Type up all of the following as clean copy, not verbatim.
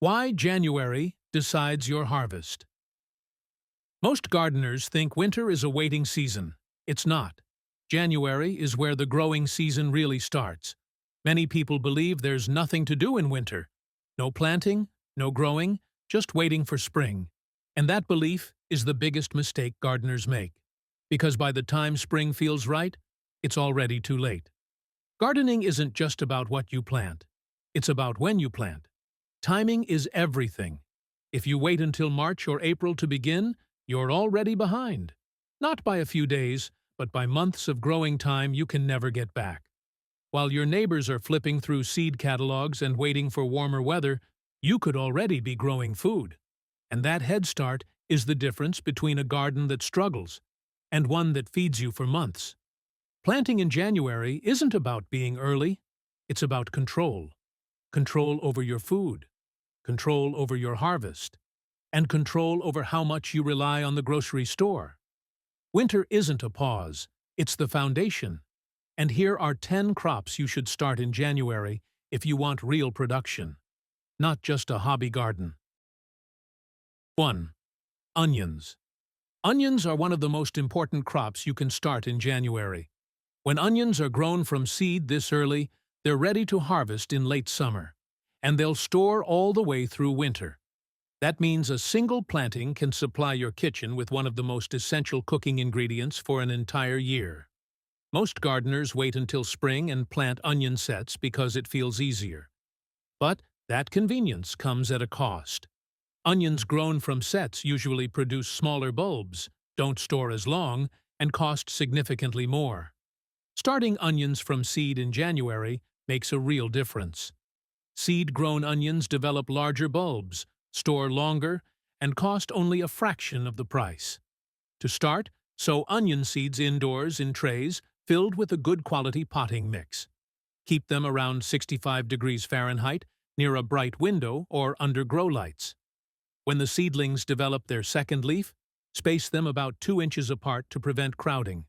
Why January decides your harvest. Most gardeners think winter is a waiting season. It's not. January is where the growing season really starts. Many people believe there's nothing to do in winter. No planting, no growing, just waiting for spring. And that belief is the biggest mistake gardeners make. Because by the time spring feels right, it's already too late. Gardening isn't just about what you plant. It's about when you plant. Timing is everything. If you wait until March or April to begin, you're already behind. Not by a few days, but by months of growing time you can never get back. While your neighbors are flipping through seed catalogs and waiting for warmer weather, you could already be growing food. And that head start is the difference between a garden that struggles and one that feeds you for months. Planting in January isn't about being early, it's about control. Control over your food, control over your harvest, and control over how much you rely on the grocery store. Winter isn't a pause, it's the foundation. And here are 10 crops you should start in January if you want real production, not just a hobby garden. 1. Onions. Onions are one of the most important crops you can start in January. When onions are grown from seed this early, they're ready to harvest in late summer, and they'll store all the way through winter. That means a single planting can supply your kitchen with one of the most essential cooking ingredients for an entire year. Most gardeners wait until spring and plant onion sets because it feels easier. But that convenience comes at a cost. Onions grown from sets usually produce smaller bulbs, don't store as long, and cost significantly more. Starting onions from seed in January makes a real difference. Seed-grown onions develop larger bulbs, store longer, and cost only a fraction of the price. To start, sow onion seeds indoors in trays filled with a good quality potting mix. Keep them around 65 degrees Fahrenheit near a bright window or under grow lights. When the seedlings develop their second leaf, space them about 2 inches apart to prevent crowding.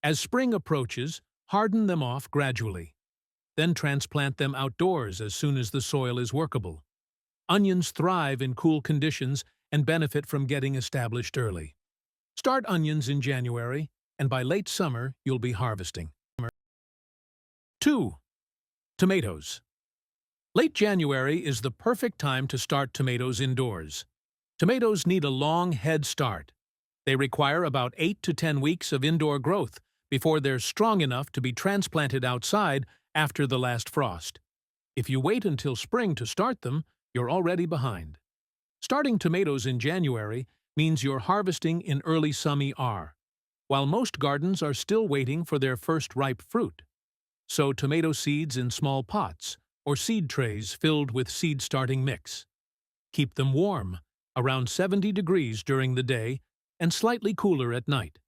As spring approaches, harden them off gradually. Then transplant them outdoors as soon as the soil is workable. Onions thrive in cool conditions and benefit from getting established early. Start onions in January, and by late summer, you'll be harvesting. 2. Tomatoes. Late January is the perfect time to start tomatoes indoors. Tomatoes need a long head start. They require about 8 to 10 weeks of indoor growth before they're strong enough to be transplanted outside after the last frost. If you wait until spring to start them, you're already behind. Starting tomatoes in January means you're harvesting in early summer, while most gardens are still waiting for their first ripe fruit. Sow tomato seeds in small pots or seed trays filled with seed-starting mix. Keep them warm, around 70 degrees during the day and slightly cooler at night.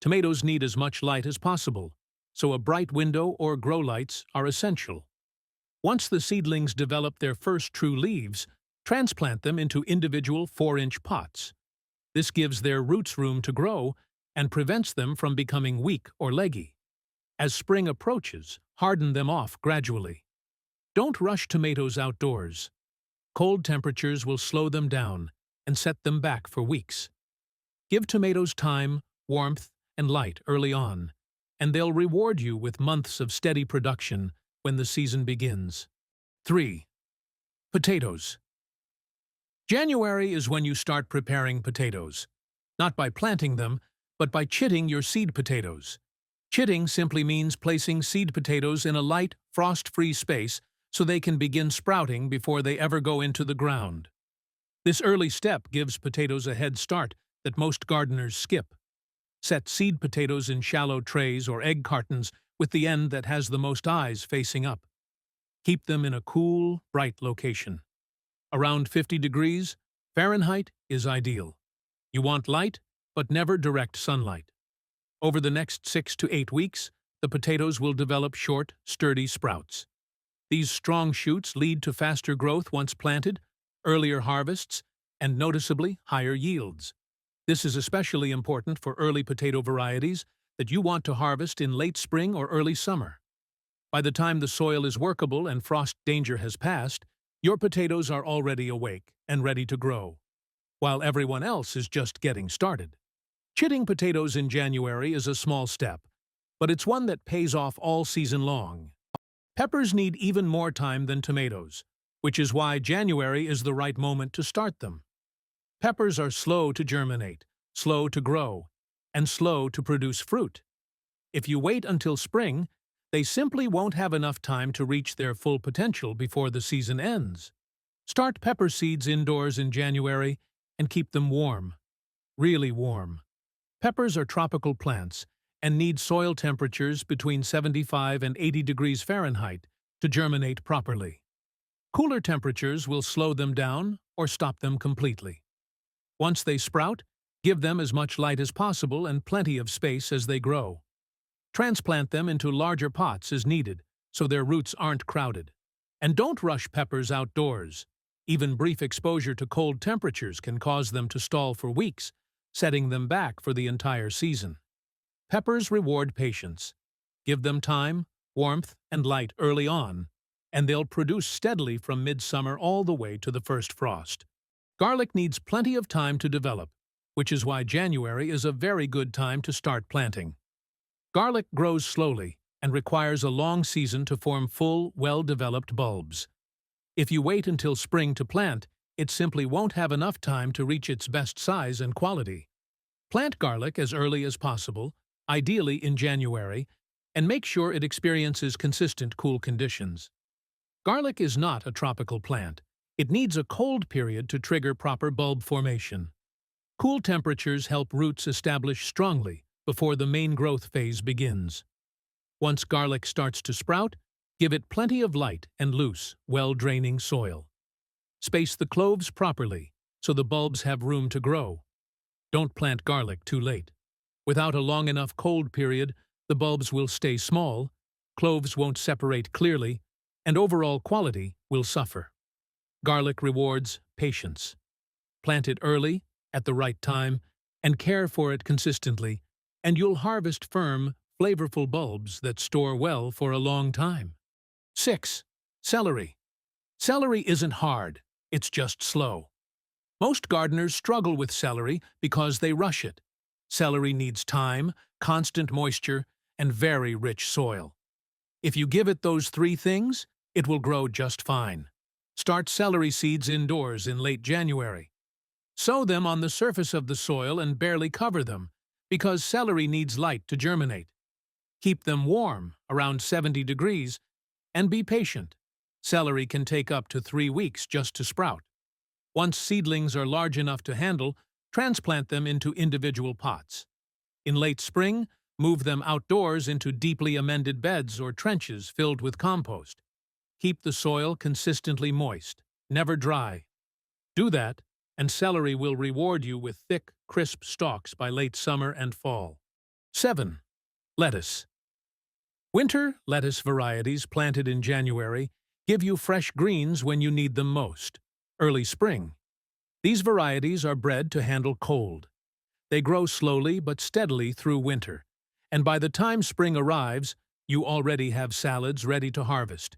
Tomatoes need as much light as possible, so a bright window or grow lights are essential. Once the seedlings develop their first true leaves, transplant them into individual 4-inch pots. This gives their roots room to grow and prevents them from becoming weak or leggy. As spring approaches, harden them off gradually. Don't rush tomatoes outdoors. Cold temperatures will slow them down and set them back for weeks. Give tomatoes time, warmth, and light early on, and they'll reward you with months of steady production when the season begins. 3. Potatoes. January is when you start preparing potatoes. Not by planting them, but by chitting your seed potatoes. Chitting simply means placing seed potatoes in a light, frost-free space so they can begin sprouting before they ever go into the ground. This early step gives potatoes a head start that most gardeners skip. Set seed potatoes in shallow trays or egg cartons with the end that has the most eyes facing up. Keep them in a cool, bright location. Around 50 degrees Fahrenheit is ideal. You want light, but never direct sunlight. Over the next 6 to 8 weeks, the potatoes will develop short, sturdy sprouts. These strong shoots lead to faster growth once planted, earlier harvests, and noticeably higher yields. This is especially important for early potato varieties that you want to harvest in late spring or early summer. By the time the soil is workable and frost danger has passed, Your potatoes are already awake and ready to grow, while everyone else is just getting started. Chitting potatoes in January is a small step, but it's one that pays off all season long. Peppers need even more time than tomatoes, which is why January is the right moment to start them. Peppers are slow to germinate, slow to grow, and slow to produce fruit. If you wait until spring, they simply won't have enough time to reach their full potential before the season ends. Start pepper seeds indoors in January and keep them warm, really warm. Peppers are tropical plants and need soil temperatures between 75 and 80 degrees Fahrenheit to germinate properly. Cooler temperatures will slow them down or stop them completely. Once they sprout, give them as much light as possible and plenty of space as they grow. Transplant them into larger pots as needed, so their roots aren't crowded. And don't rush peppers outdoors. Even brief exposure to cold temperatures can cause them to stall for weeks, setting them back for the entire season. Peppers reward patience. Give them time, warmth, and light early on, and they'll produce steadily from midsummer all the way to the first frost. Garlic needs plenty of time to develop, which is why January is a very good time to start planting. Garlic grows slowly and requires a long season to form full, well-developed bulbs. If you wait until spring to plant, it simply won't have enough time to reach its best size and quality. Plant garlic as early as possible, ideally in January, and make sure it experiences consistent cool conditions. Garlic is not a tropical plant. It needs a cold period to trigger proper bulb formation. Cool temperatures help roots establish strongly before the main growth phase begins. Once garlic starts to sprout, give it plenty of light and loose, well-draining soil. Space the cloves properly so the bulbs have room to grow. Don't plant garlic too late. Without a long enough cold period, the bulbs will stay small, cloves won't separate clearly, and overall quality will suffer. Garlic rewards patience. Plant it early, at the right time, and care for it consistently, and you'll harvest firm, flavorful bulbs that store well for a long time. 6. Celery. Celery isn't hard, it's just slow. Most gardeners struggle with celery because they rush it. Celery needs time, constant moisture, and very rich soil. If you give it those three things, it will grow just fine. Start celery seeds indoors in late January. Sow them on the surface of the soil and barely cover them, because celery needs light to germinate. Keep them warm, around 70 degrees, and be patient. Celery can take up to 3 weeks just to sprout. Once seedlings are large enough to handle, transplant them into individual pots. In late spring, move them outdoors into deeply amended beds or trenches filled with compost. Keep the soil consistently moist, never dry. Do that, and celery will reward you with thick, crisp stalks by late summer and fall. 7. Lettuce. Winter lettuce varieties planted in January give you fresh greens when you need them most. Early spring. These varieties are bred to handle cold. They grow slowly but steadily through winter, and by the time spring arrives, you already have salads ready to harvest.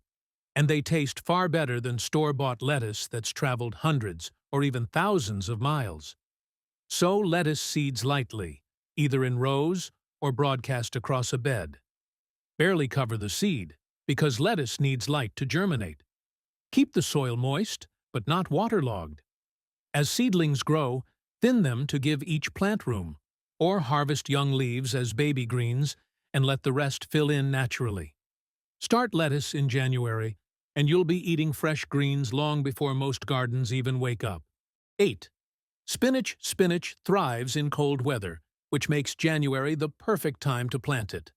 And they taste far better than store-bought lettuce that's traveled hundreds or even thousands of miles. Sow lettuce seeds lightly, either in rows or broadcast across a bed. Barely cover the seed, because lettuce needs light to germinate. Keep the soil moist, but not waterlogged. As seedlings grow, thin them to give each plant room, or harvest young leaves as baby greens and let the rest fill in naturally. Start lettuce in January, and you'll be eating fresh greens long before most gardens even wake up. 8. Spinach. Spinach thrives in cold weather, which makes January the perfect time to plant it.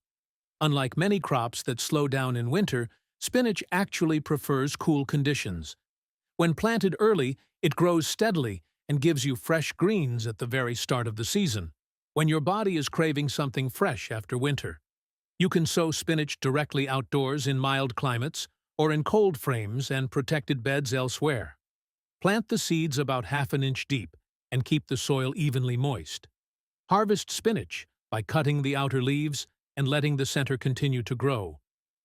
Unlike many crops that slow down in winter, spinach actually prefers cool conditions. When planted early, it grows steadily and gives you fresh greens at the very start of the season, when your body is craving something fresh after winter. You can sow spinach directly outdoors in mild climates or in cold frames and protected beds elsewhere. Plant the seeds about half an inch deep and keep the soil evenly moist. Harvest spinach by cutting the outer leaves and letting the center continue to grow,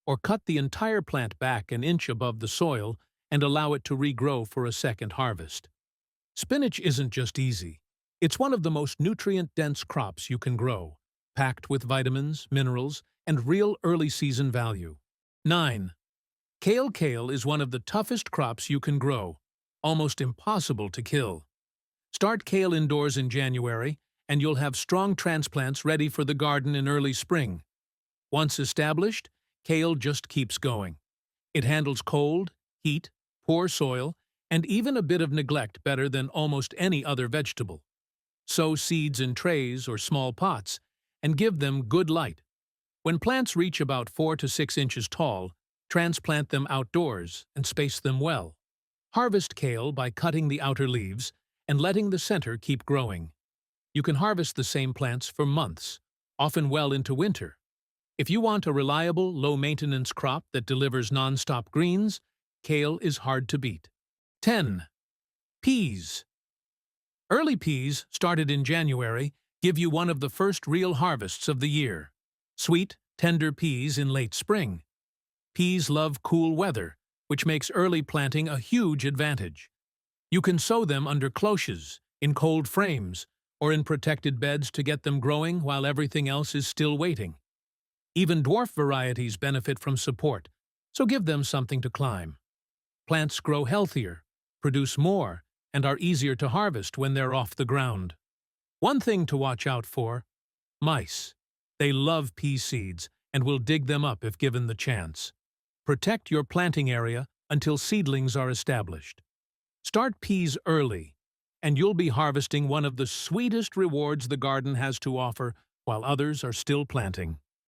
or cut the entire plant back an inch above the soil and allow it to regrow for a second harvest. Spinach isn't just easy. It's one of the most nutrient-dense crops you can grow, packed with vitamins, minerals, and real early-season value. 9. Kale is one of the toughest crops you can grow, almost impossible to kill. Start kale indoors in January, and you'll have strong transplants ready for the garden in early spring. Once established, kale just keeps going. It handles cold, heat, poor soil, and even a bit of neglect better than almost any other vegetable. Sow seeds in trays or small pots, and give them good light. When plants reach about 4 to 6 inches tall, transplant them outdoors and space them well. Harvest kale by cutting the outer leaves and letting the center keep growing. You can harvest the same plants for months, often well into winter. If you want a reliable, low-maintenance crop that delivers non-stop greens, kale is hard to beat. 10. Peas. Early peas, started in January, give you one of the first real harvests of the year. Sweet, tender peas in late spring. Peas love cool weather, which makes early planting a huge advantage. You can sow them under cloches, in cold frames, or in protected beds to get them growing while everything else is still waiting. Even dwarf varieties benefit from support, so give them something to climb. Plants grow healthier, produce more, and are easier to harvest when they're off the ground. One thing to watch out for: mice. They love pea seeds and will dig them up if given the chance. Protect your planting area until seedlings are established. Start peas early, and you'll be harvesting one of the sweetest rewards the garden has to offer while others are still planting.